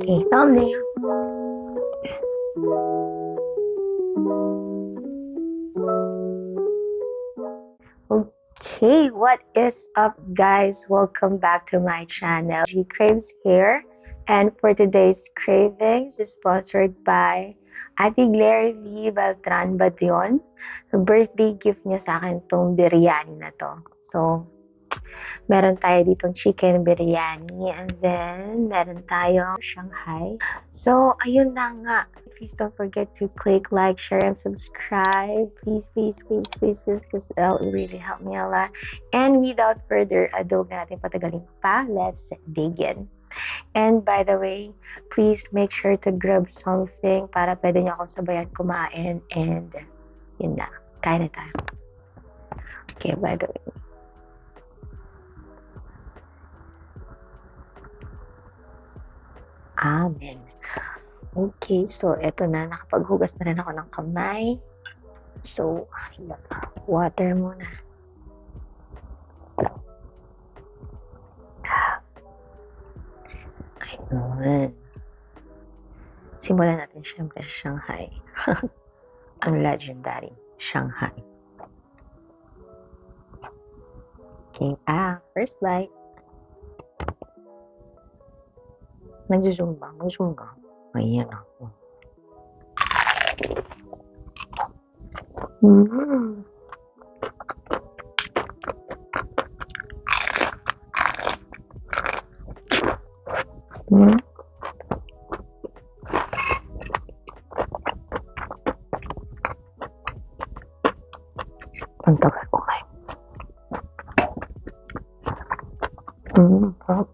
Okay, thumbnail. Okay, what is up, guys? Welcome back to my channel. Craves here, and for today's cravings is sponsored by Ate Glary V. Beltran Badion. Birthday gift niya sa akin tong biryani na to. So, meron tayo ditong chicken biryani, and then meron tayong Shanghai. So, ayun na nga. Please don't forget to click like, share, and subscribe. Please, because that will really help me a lot. And without further ado, na natin patagalin pa, let's dig in. And by the way, please make sure to grab something para pwede niyo ako sabayan kumain. And yun na, kain na tayo. Okay, by the way. Amen. Okay, so eto na, nakapaghugas na rin ako ng kamay. So, water muna. Ayun. Simulan natin syempre sa Shanghai. Ang legendary Shanghai. Okay, first bite. Nag-zoom ba? Mag-zoom ka. Ayan ako. Ang tagal kumain. Sarap.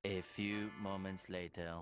A few moments later.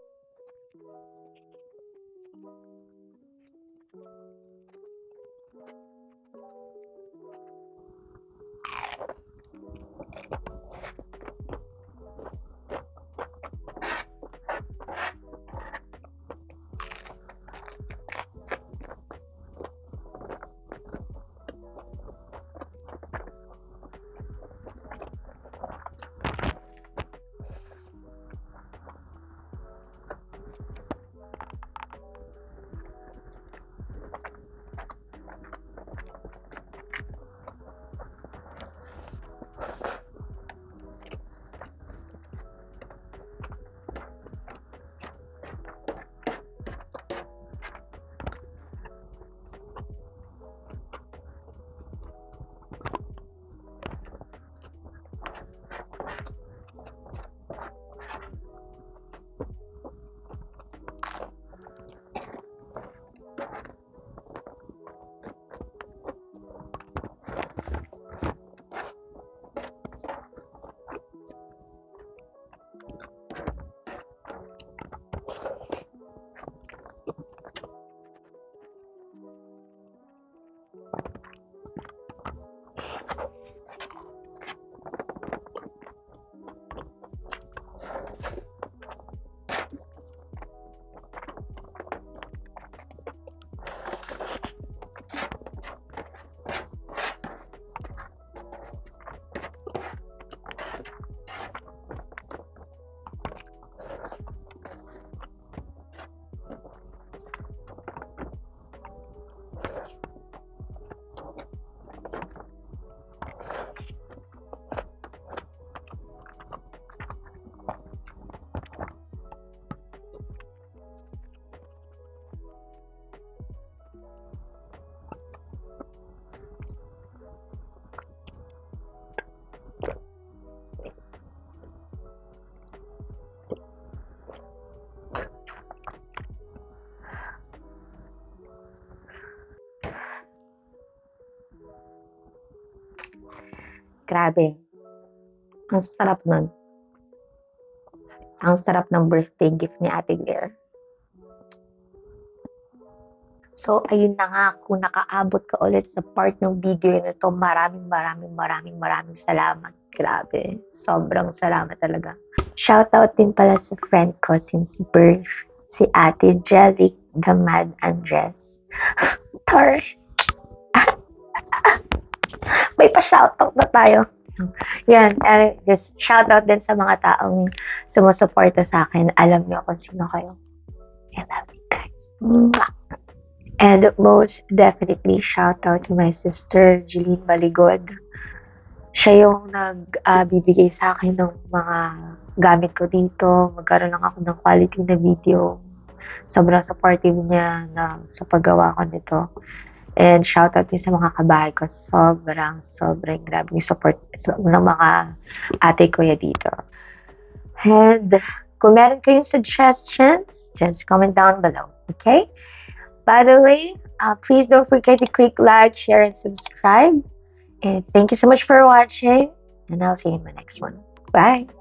Grabe, ang sarap nun. Ang sarap ng birthday gift ni Ate Claire. So, ayun na nga, kung nakaabot ka ulit sa part ng video na ito, maraming salamat. Grabe, sobrang salamat talaga. Shoutout din pala sa friend ko since birth, si Ate Jelly Gamad Andres. Tar, may pa-shoutout na tayo. Yan, just shoutout din sa mga taong sumusuporta sa akin. Alam niyo kung sino kayo. I love you guys. Mwah! And most definitely, shout out to my sister, Jeline Baligod. Siya yung nagbibigay sa akin ng mga gamit ko dito. Magkaroon lang ako ng quality na video. Sobrang supportive niya sa paggawa ko nito. And shout out din sa mga kabahay ko. Sobrang grabe yung support ng mga ate kuya dito. And kung meron kayong suggestions, just comment down below. Okay? By the way, please don't forget to click like, share, and subscribe. And thank you so much for watching. And I'll see you in my next one. Bye.